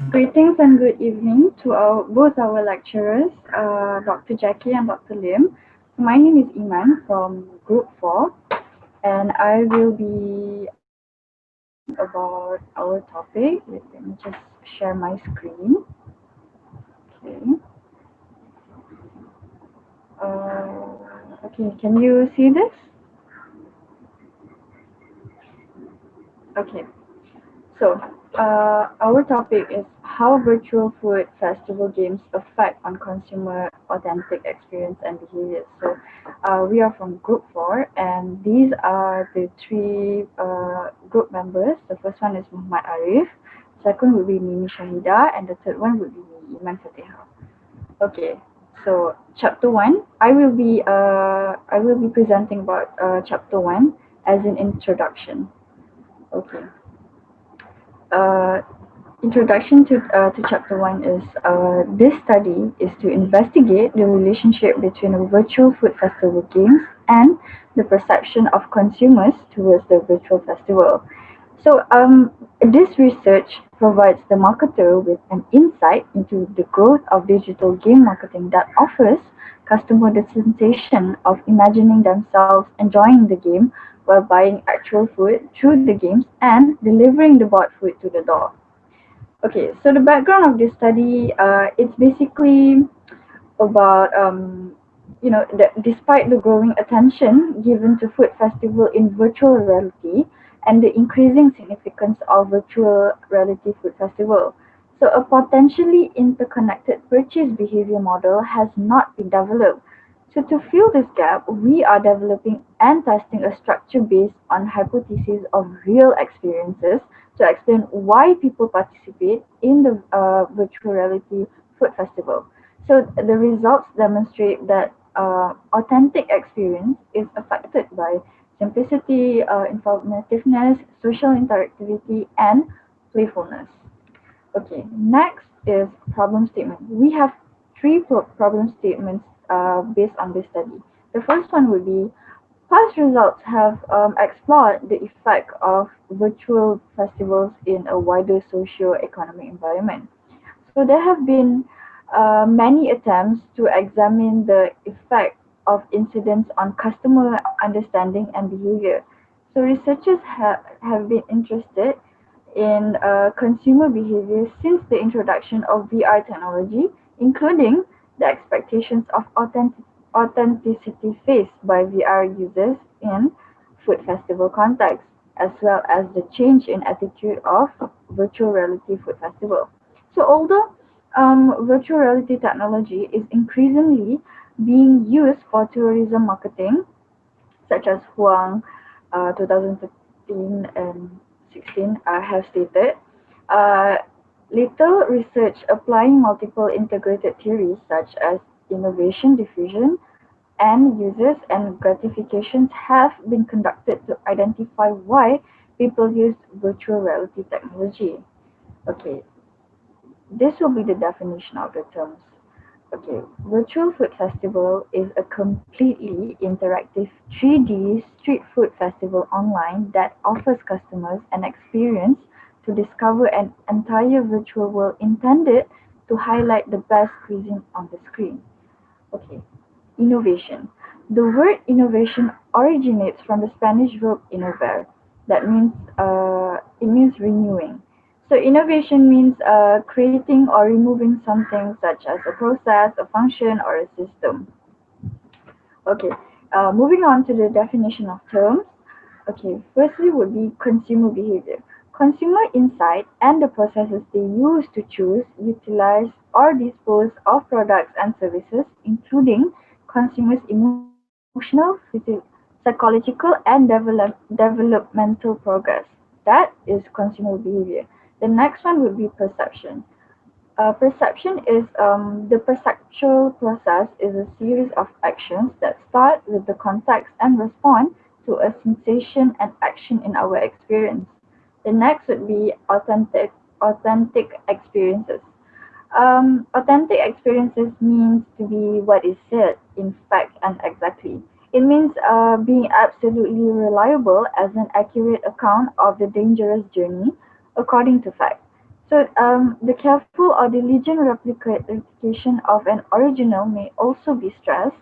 Greetings and good evening to both our lecturers, Dr. Jackie and Dr. Lim. So my name is Iman from Group 4, and I will be talking about our topic. Let me just share my screen. Okay. Okay, can you see this? Okay. So, our topic is how virtual food festival games affect on consumer authentic experience and behaviors. So, we are from Group 4, and these are the three group members. The first one is Muhammad Arif, second would be Mimi Shahida, and the third one would be me, Iman Fatihah. Okay, so chapter 1, I will be presenting about chapter 1 as an introduction. Okay. Uh, Introduction to chapter 1 is this study is to investigate the relationship between a virtual food festival games and the perception of consumers towards the virtual festival. So, this research provides the marketer with an insight into the growth of digital game marketing that offers customer the sensation of imagining themselves enjoying the game while buying actual food through the games and delivering the bought food to the door. Okay, so the background of this study, it's basically about despite the growing attention given to food festival in virtual reality and the increasing significance of virtual reality food festival. So a potentially interconnected purchase behavior model has not been developed. So to fill this gap, we are developing and testing a structure based on hypotheses of real experiences to explain why people participate in the virtual reality food festival. So the results demonstrate that authentic experience is affected by simplicity, informativeness, social interactivity, and playfulness. Okay, next is problem statement. We have three problem statements based on this study. The first one would be past results have explored the effect of virtual festivals in a wider socio-economic environment. So there have been many attempts to examine the effect of incidents on customer understanding and behavior. So researchers have been interested in consumer behavior since the introduction of VR technology, including the expectations of authenticity faced by VR users in food festival context, as well as the change in attitude of virtual reality food festival. So although virtual reality technology is increasingly being used for tourism marketing, such as Huang 2013 and 16 have stated, uh, little research applying multiple integrated theories such as innovation diffusion and uses and gratifications have been conducted to identify why people use virtual reality technology. Okay, this will be the definition of the terms. Okay, Virtual Food Festival is a completely interactive 3D street food festival online that offers customers an experience to discover an entire virtual world intended to highlight the best cuisine on the screen. Okay, Innovation. The word innovation originates from the Spanish verb innovar. That means it means renewing. So innovation means creating or removing something such as a process, a function, or a system. Okay, moving on to the definition of terms. Okay, firstly would be consumer behavior. Consumer insight and the processes they use to choose, utilize, or dispose of products and services, including consumers' emotional, psychological, and developmental progress. That is consumer behavior. The next one would be perception. Perception is the perceptual process is a series of actions that start with the context and respond to a sensation and action in our experience. The next would be authentic experiences. Authentic experiences means to be what is said in fact and exactly. It means being absolutely reliable as an accurate account of the dangerous journey according to fact. The careful or diligent replication of an original may also be stressed.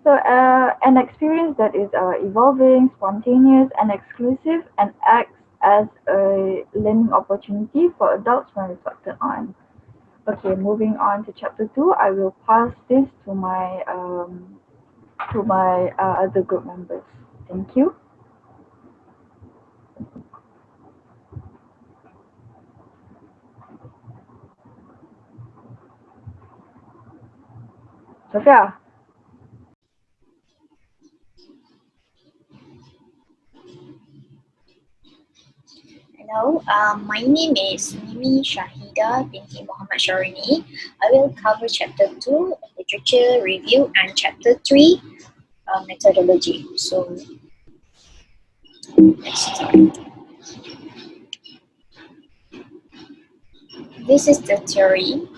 An experience that is evolving, spontaneous, and exclusive, and acts as a learning opportunity for adults when reflected on. Okay, moving on to chapter two, I will pass this to my other group members. Thank you. Sophia. Hello, my name is Mimi Shahida binti Muhammad Sharini. I will cover chapter 2, literature review, and chapter 3, methodology. So let's start. This is the theory.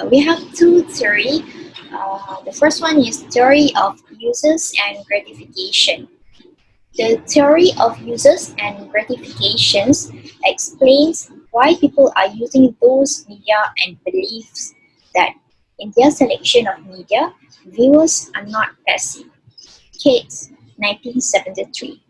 We have two theory. The first one is theory of uses and gratification. The theory of uses and gratifications explains why people are using those media and believes that in their selection of media, viewers are not passive. Cates, 1973.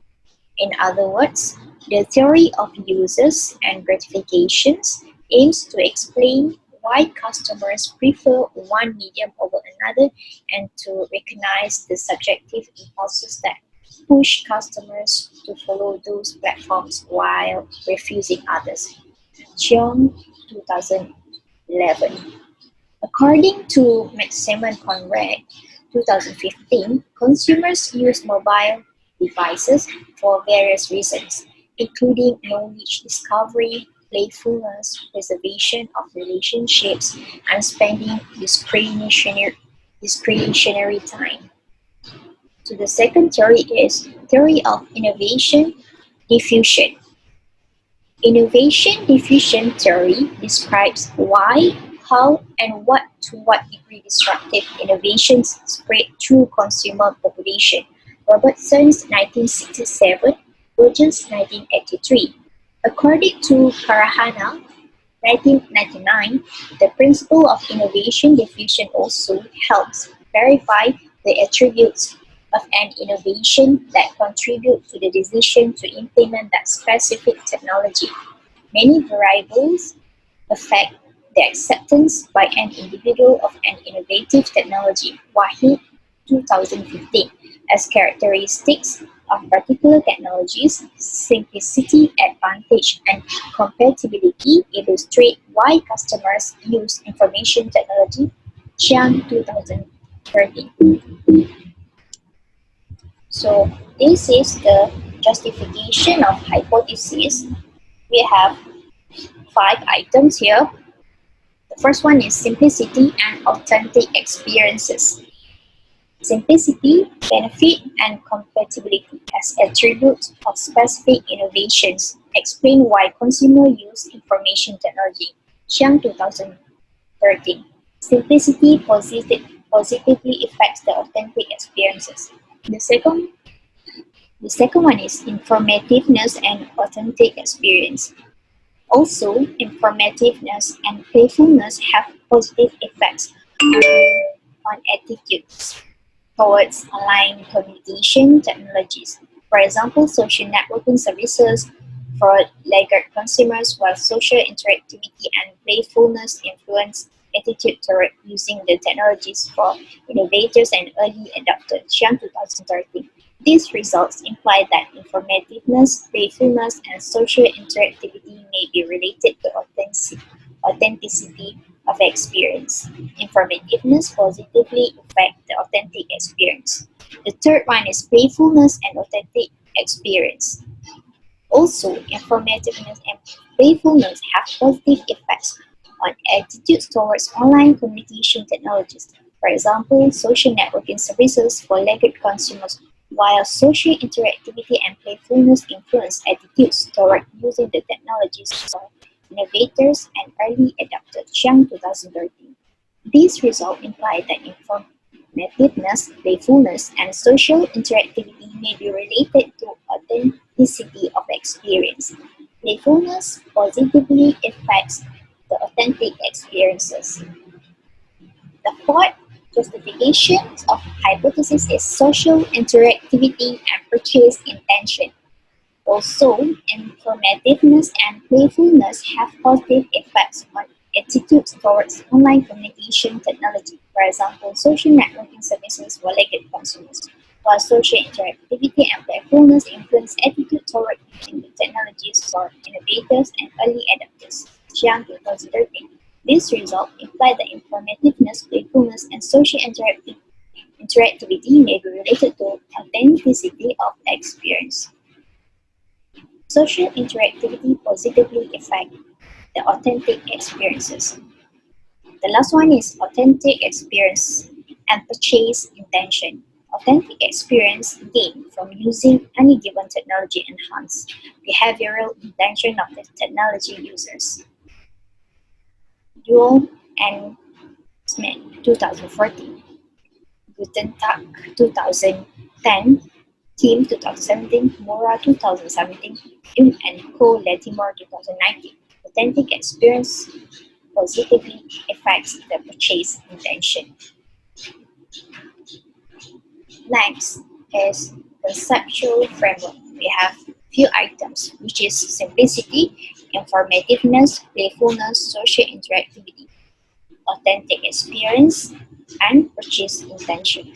In other words, the theory of uses and gratifications aims to explain why customers prefer one medium over another and to recognize the subjective impulses that push customers to follow those platforms while refusing others. Cheong, 2011. According to Maximum Conrad, 2015, consumers use mobile devices for various reasons, including knowledge discovery, playfulness, preservation of relationships, and spending discretionary time. So the second theory is theory of innovation diffusion. Innovation diffusion theory describes why, how, and what degree disruptive innovations spread through consumer population. Robertson's 1967, Burgess 1983. According to Karahana 1999, the principle of innovation diffusion also helps verify the attributes of an innovation that contribute to the decision to implement that specific technology. Many variables affect the acceptance by an individual of an innovative technology. Wahid, 2015, as characteristics of particular technologies, simplicity, advantage, and compatibility illustrate why customers use information technology. Chiang, 2013. So this is the justification of hypothesis. We have five items here. The first one is simplicity and authentic experiences. Simplicity, benefit, and compatibility as attributes of specific innovations explain why consumers use information technology. Chiang, 2013. Simplicity positively affects the authentic experiences. The second, the second one is informativeness and authentic experience. Also, informativeness and playfulness have positive effects on attitudes towards online communication technologies. For example, social networking services for laggard consumers, while social interactivity and playfulness influence attitude toward using the technologies for innovators and early adopters. Xiang 2013. These results imply that informativeness, playfulness, and social interactivity may be related to authenticity of experience. Informativeness positively affect the authentic experience. The third one is playfulness and authentic experience. Also, informativeness and playfulness have positive effects on attitudes towards online communication technologies. For example, social networking services for laggard consumers, while social interactivity and playfulness influence attitudes toward using the technologies for innovators and early adopters. Chiang 2013. These results imply that informativeness, playfulness, and social interactivity may be related to authenticity of experience. Playfulness positively affects the authentic experiences. The fourth justification of hypothesis is social interactivity and purchase intention. Also, informativeness and playfulness have positive effects on attitudes towards online communication technology. For example, social networking services for legged consumers, while social interactivity and playfulness influence attitude toward using the technologies for innovators and early adopters, Chiang 2013. This result imply that informativeness, playfulness, and social interactivity may be related to authenticity of experience. Social interactivity positively affect the authentic experiences. The last one is authentic experience and purchase intention. Authentic experience gained from using any given technology enhance behavioral intention of the technology users. Dual and Smith 2014, Guten Tag 2010, Kim 2017, Mora 2017, Yun and Co. Latimore 2019. Authentic experience positively affects the purchase intention. Next is conceptual framework. We have few items, which is simplicity, informativeness, playfulness, social interactivity, authentic experience, and purchase intention.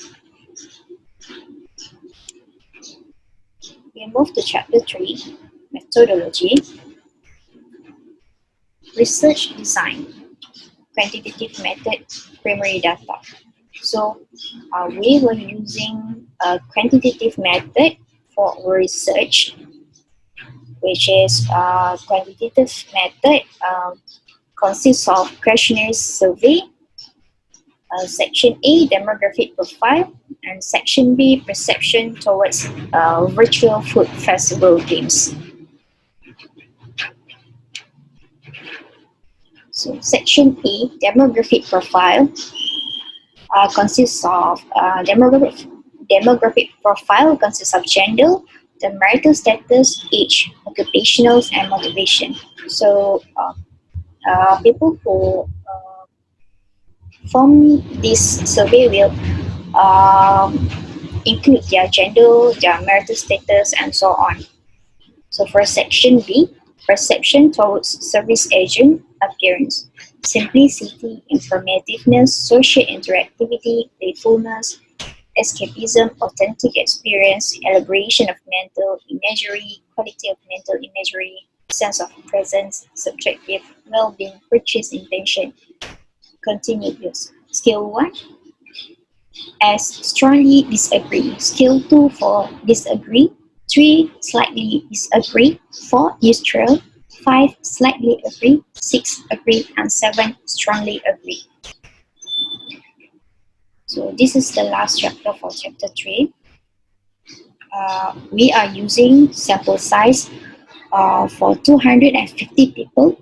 We move to chapter 3, methodology, research design, quantitative method, primary data. So we were using a quantitative method for research, which is quantitative method consists of questionnaire survey, section A demographic profile, and section B perception towards virtual food festival games. So section A demographic profile consists of demographic profile consists of gender, the marital status, age, occupationals, and motivation. So people who form this survey will include their gender, their marital status, and so on. So for section B, perception towards service agent appearance, simplicity, informativeness, social interactivity, playfulness, escapism, authentic experience, elaboration of mental imagery, quality of mental imagery, sense of presence, subjective well-being, purchase intention, continued use. Skill 1 as strongly disagree. Skill 2 for disagree. 3 slightly disagree. 4 neutral. 5 slightly agree. 6 agree. And 7 strongly agree. So this is the last chapter for chapter 3. We are using sample size for 250 people.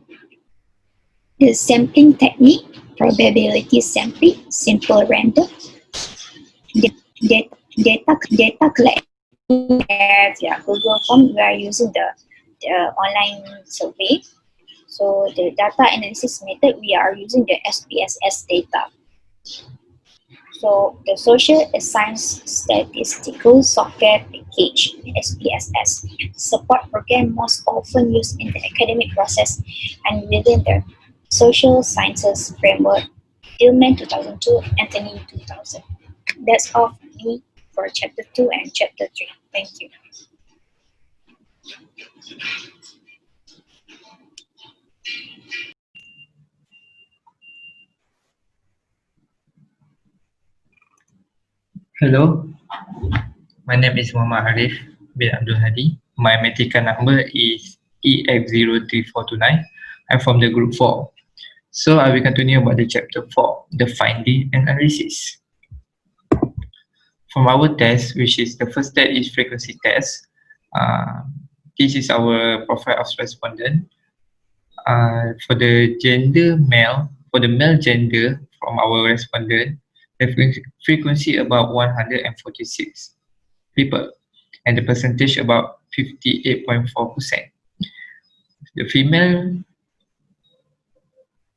The sampling technique, probability sampling, simple random, data collection at Google Form. We are using the online survey. So the data analysis method, we are using the SPSS data. So the social science statistical software package SPSS support program most often used in the academic process and within the social sciences framework. Tillman 2002, Anthony 2000. That's all for me for chapter 2 and chapter 3. Thank you. Hello, my name is Muhammad Arif bin Abdul Hadi. My medical number is EX03429. I'm from the group 4. So I will continue about the chapter 4, the finding and analysis. From our test, which is the first test is frequency test. This is our profile of respondent. For the gender male, for the male gender from our respondent, The frequency about 146 people, and the percentage about 58.4%. The female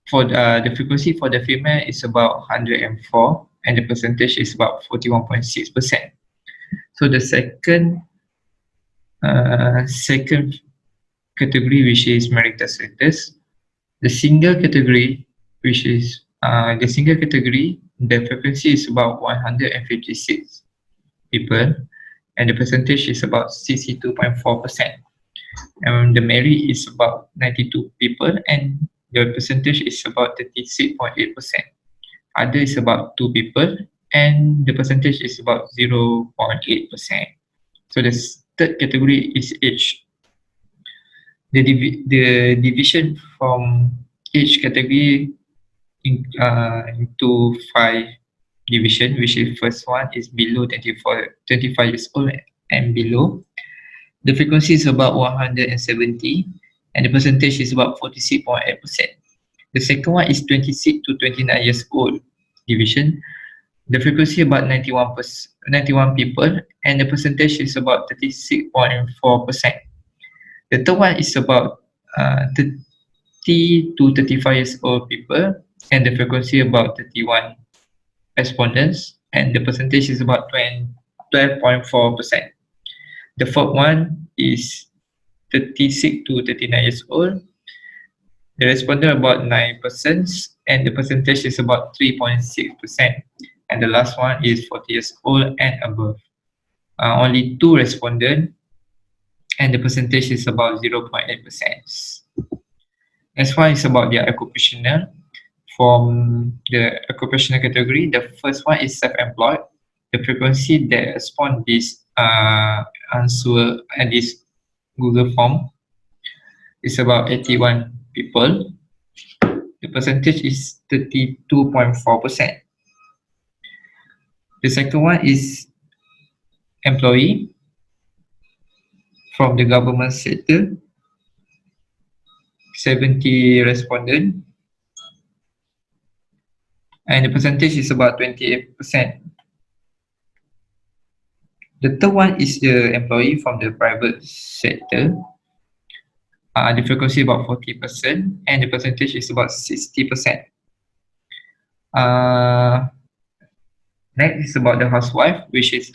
for the frequency for the female is about 104, and the percentage is about 41.6%. So the second category, which is marital status, the single category, which is the frequency is about 156 people, and the percentage is about 62.4%. And the married is about 92 people, and the percentage is about 36.8%. Other is about 2 people, and the percentage is about 0.8%. So the third category is age. The division from each category into 5 division, which is first one is below 25 years old and below. The frequency is about 170, and the percentage is about 46.8%. The second one is 26 to 29 years old division. The frequency about 91 people, and the percentage is about 36.4%. The third one is about 30 to 35 years old people, and the frequency about 31 respondents, and the percentage is about 12.4%. The fourth one is 36 to 39 years old. The respondent about 9%, and the percentage is about 3.6%. And the last one is 40 years old and above. Only 2 respondents, and the percentage is about 0.8%. Next one is about their occupational. From the occupational category, the first one is self-employed. The frequency that respond this answer and this Google form is about 81 people. The percentage is 32.4%. The second one is employee from the government sector, 70 respondents, and the percentage is about 28%. The third one is the employee from the private sector. The frequency about 40%, and the percentage is about 60%. Next is about the housewife, which is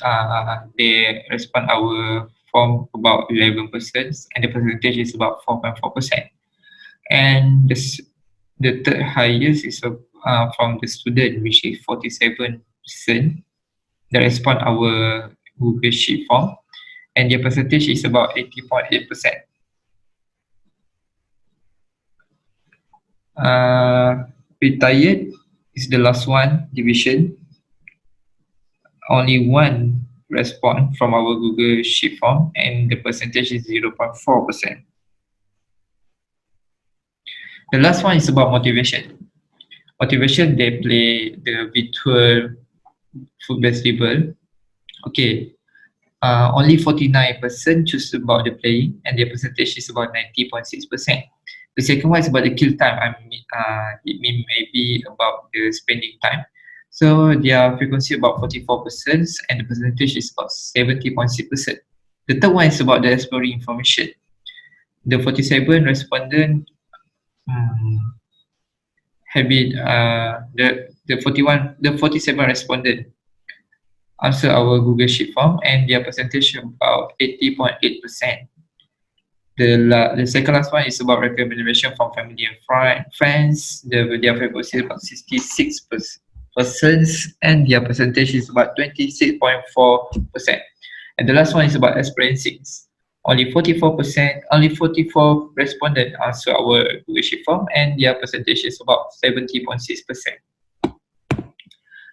they respond our form about 11%, and the percentage is about 4.4%. And the third highest is from the student, which is 47%. They respond our Google Sheet form, and their percentage is about 80.8%. Retired is the last one division. Only 1 respond from our Google Sheet form, and the percentage is 0.4%. The last one is about motivation. Motivation, they play the virtual food festival. Okay, only 49% choose about the playing, and their percentage is about 90.6%. The second one is about the kill time. It may be about the spending time. So their frequency about 44%, and the percentage is about 70.6%. The third one is about the exploring information. The 47 respondent the 47 respondent answer our Google Sheet form, and their percentage about 80.8%. The second last one is about recommendation from family and friends. Their frequency is about 66%, and their percentage is about 26.4%. And the last one is about experiencing. Only 44 respondents answer our Google Sheet form, and their percentage is about 70.6%.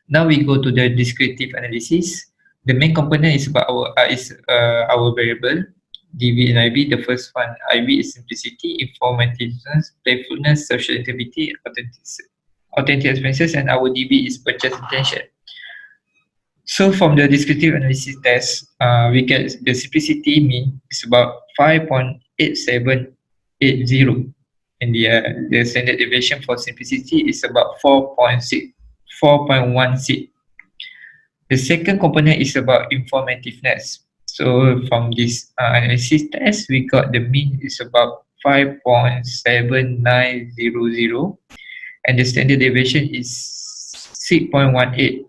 Now we go to the descriptive analysis. The main component is about our variable DV and IB. The first one, IB, is simplicity, informativeness, playfulness, social activity, authentic experiences, and our DB is purchase intention. So from the descriptive analysis test, we get the simplicity mean is about 5.8780, and the standard deviation for simplicity is about 4.16. The second component is about informativeness. So from this analysis test, we got the mean is about 5.7900 and the standard deviation is 6.18.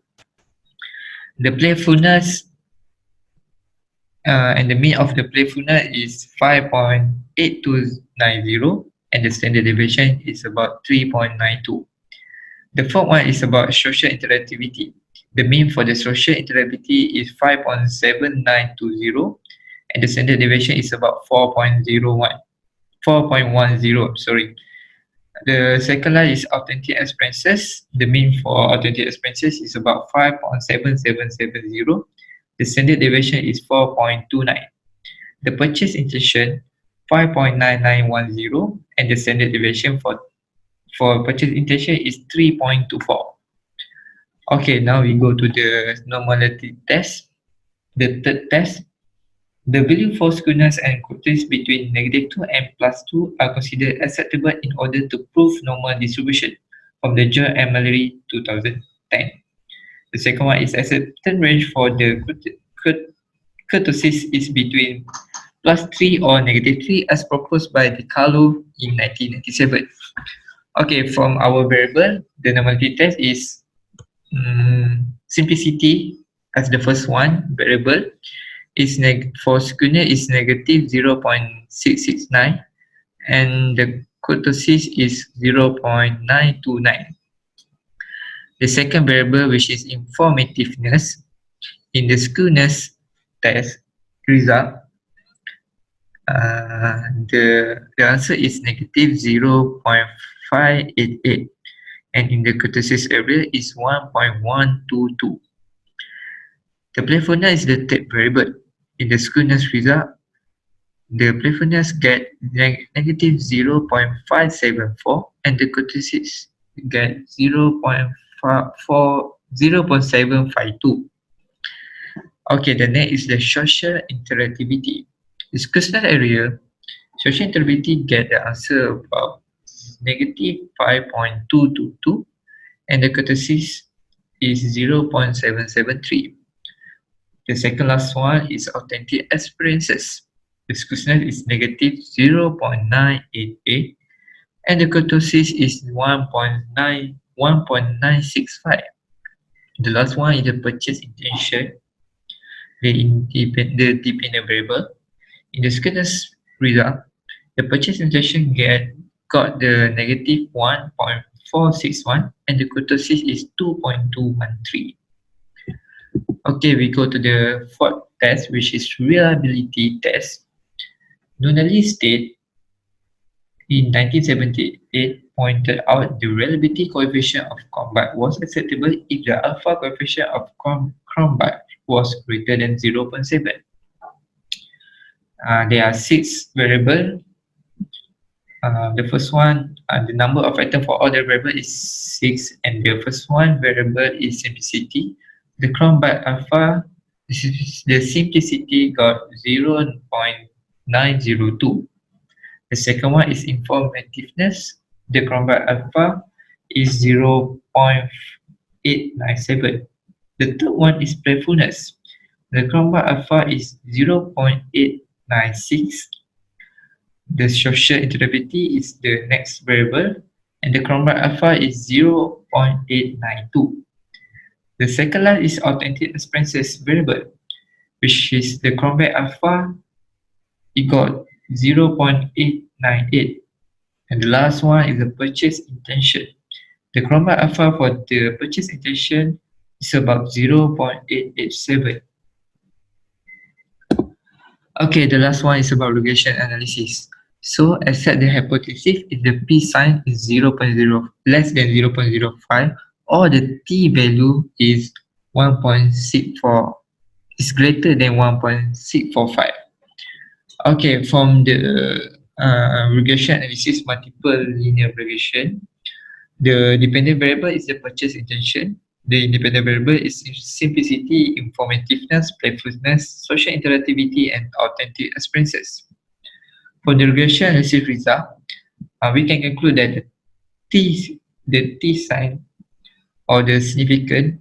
The playfulness and the mean of the playfulness is 5.8290 and the standard deviation is about 3.92. The fourth one is about social interactivity. The mean for the social interactivity is 5.7920 and the standard deviation is about 4.10. Sorry. The second line is authentic expenses. The mean for authentic expenses is about 5.7770. The standard deviation is 4.29. The purchase intention 5.9910 and the standard deviation for purchase intention is 3.24. Okay, now we go to the normality test. The third test, the value for skewness and quotients between -2 and +2 are considered acceptable in order to prove normal distribution from the Joy and Mallory 2010. The second one is acceptance range for the kurtosis is between +3 or -3 as proposed by De Carlo in 1997. Okay, from our variable, the normality test is simplicity as the first one variable is for skewness is -0.669 and the kurtosis is 0.929. The second variable, which is informativeness, in the skewness test result, the answer is -0.588 and in the kurtosis area is 1.122. The playfulness is the third variable. In the skewness result, the playfulness get -0.574 and the kurtosis get 0.752. Okay, the next is the social interactivity. The skewness area, social interactivity get the answer about -5.222 and the kurtosis is 0.773. The second last one is authentic experiences. The skewness is -0.988 and the kurtosis is 1.965. The last one is the purchase intention, the dependent variable. In the skewness result, the purchase intention got the -1.461 and the kurtosis is 2.213. Okay, we go to the fourth test, which is reliability test. Nunnally state in 1978 pointed out the reliability coefficient of Cronbach was acceptable if the alpha coefficient of Cronbach was greater than 0.7. There are 6 variables. The first one, the number of items for all the variable is 6 and the first one variable is simplicity. The Cronbach alpha, the simplicity got 0.902. The second one is informativeness. The Cronbach alpha is 0.897. The third one is playfulness. The Cronbach alpha is 0.896. The social interactivity is the next variable and the Cronbach alpha is 0.892. The second line is authentic experiences variable, which is the Cronbach alpha, it got 0.898. And the last one is the purchase intention. The Cronbach alpha for the purchase intention is about 0.887. Okay, the last one is about regression analysis. So accept the hypothesis if the p sign is 0.0 less than 0.05 or the t value is 1.64 is greater than 1.645. Okay, from the regression analysis, multiple linear regression, the dependent variable is the purchase intention. The independent variable is simplicity, informativeness, playfulness, social interactivity, and authentic experiences. For the regression analysis result, we can conclude that the t sign or the significant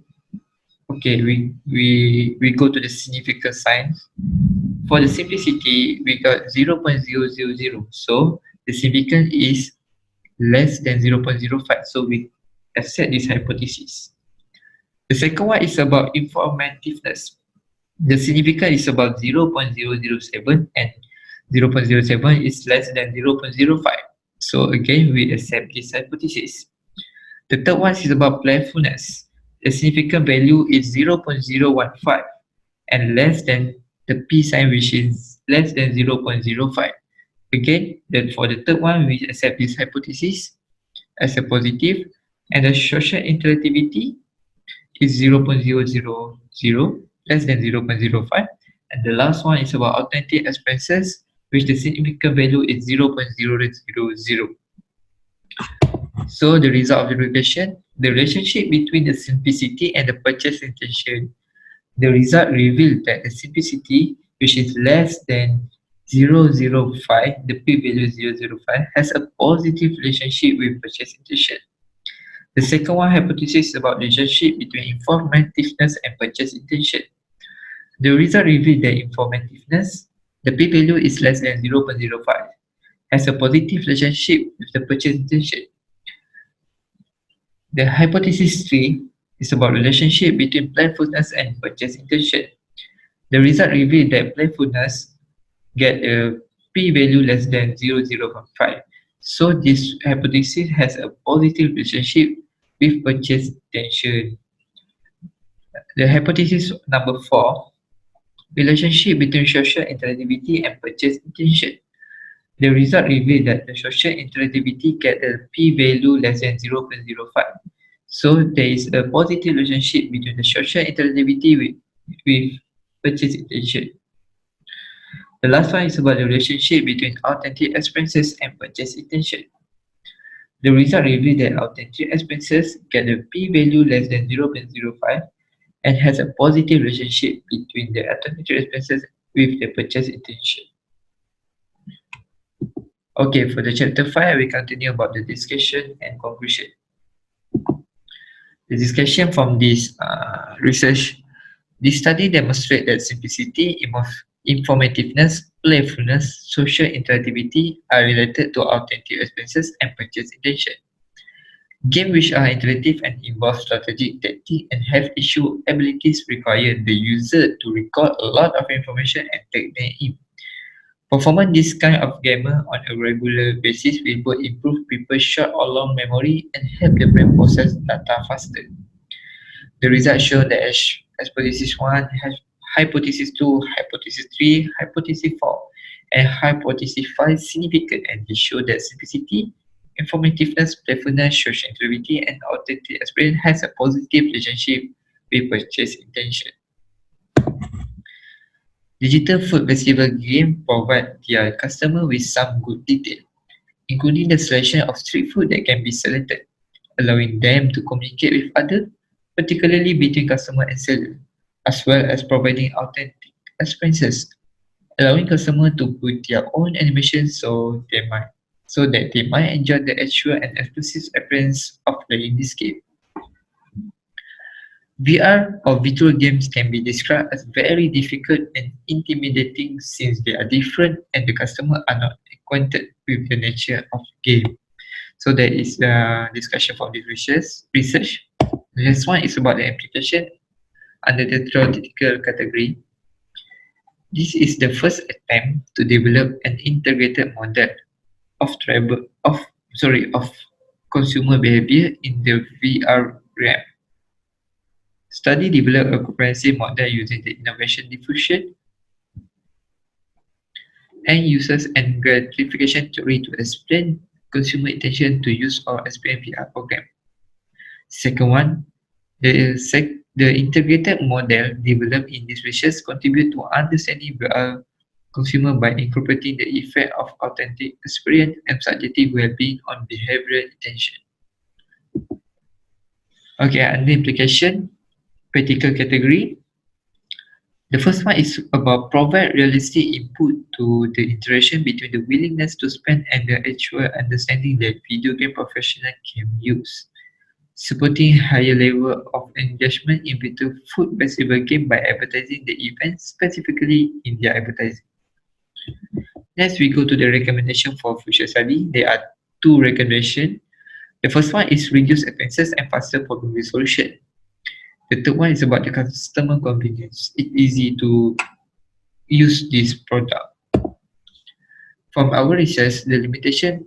Okay, we go to the significant sign. For the simplicity, we got 0.000. So the significance is less than 0.05. So we accept this hypothesis. The second one is about informativeness. The significance is about 0.007 and 0.07 is less than 0.05. So again, we accept this hypothesis. The third one is about playfulness. The significant value is 0.015 and less than the p sign, which is less than 0.05. Again, then for the third one, we accept this hypothesis as a positive, and the social interactivity is 0.000, less than 0.05. And the last one is about authentic expenses, which the significant value is 0.000. So the result of the regression, the relationship between the simplicity and the purchase intention. The result revealed that the simplicity, which is less than 0.005, the p-value is 0.005, has a positive relationship with purchase intention. The second one hypothesis is about relationship between informativeness and purchase intention. The result revealed that informativeness, the p-value is less than 0.05, has a positive relationship with the purchase intention. The hypothesis 3 is about relationship between playfulness and purchase intention. The result revealed that playfulness get a p-value less than 0.005. So this hypothesis has a positive relationship with purchase intention. The hypothesis number 4, relationship between social interactivity and purchase intention. The result revealed that the social interactivity get a p-value less than 0.05. So there is a positive relationship between the social interactivity with purchase intention. The last one is about the relationship between authentic expenses and purchase intention. The result revealed that authentic expenses get a p-value less than 0.05 and has a positive relationship between the authentic expenses with the purchase intention. Okay, for the chapter 5, we continue about the discussion and conclusion. The discussion from this research, this study demonstrates that simplicity, informativeness, playfulness, social interactivity are related to authentic experiences and purchase intention. Games which are interactive and involve strategic tactics and have issue abilities require the user to record a lot of information and take them in. Performing this kind of gamer on a regular basis will both improve people's short or long memory and help the brain process data faster. The results show that hypothesis 1, hypothesis 2, hypothesis 3, hypothesis 4, and hypothesis 5 significant, and they show that simplicity, informativeness, playfulness, social interactivity, and authentic experience has a positive relationship with purchase intention. Digital food festival game provide their customer with some good detail, including the selection of street food that can be selected, allowing them to communicate with others, particularly between customer and seller, as well as providing authentic experiences, allowing customer to put their own animations so that they might enjoy the actual and exclusive experience of playing this game. VR or virtual games can be described as very difficult and intimidating since they are different and the customer are not acquainted with the nature of the game. So that is the discussion from this research. The next one is about the application under the theoretical category. This is the first attempt to develop an integrated model of consumer behavior in the VR realm. Study developed a comprehensive model using the innovation diffusion and uses and gratification theory to explain consumer intention to use or explain VR program. Second one, the integrated model developed in this research contribute to understanding VR consumer by incorporating the effect of authentic experience and subjective well-being on behavioral intention. Okay, under implication, practical category. The first one is about provide realistic input to the interaction between the willingness to spend and the actual understanding that video game professional can use. supporting higher level of engagement in virtual food festival game by advertising the event specifically in their advertising. Next, we go to the recommendation for future study. There are two recommendations. The first one is reduce expenses and faster problem resolution. The third one is about the customer convenience. It's easy to use this product. From our research, the limitation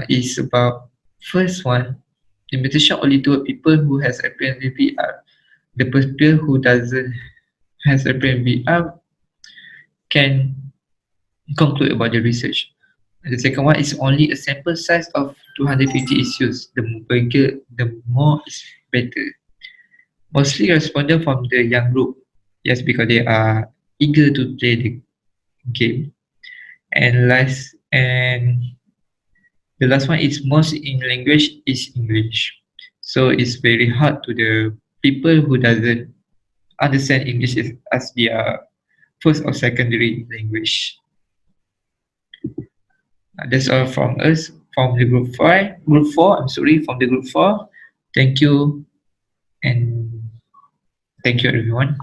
is about first one, limitation only to people who has experience with VR. The people who doesn't has experience with VR can conclude about the research. The second one is only a sample size of 250 issues. The bigger, the more is better. Mostly responded from the young group. Yes, because they are eager to play the game. And the last one is most in language is English. So it's very hard to the people who doesn't understand English as their first or secondary language. That's all from us from the group 4. I'm sorry, from the group 4. Thank you and thank you everyone.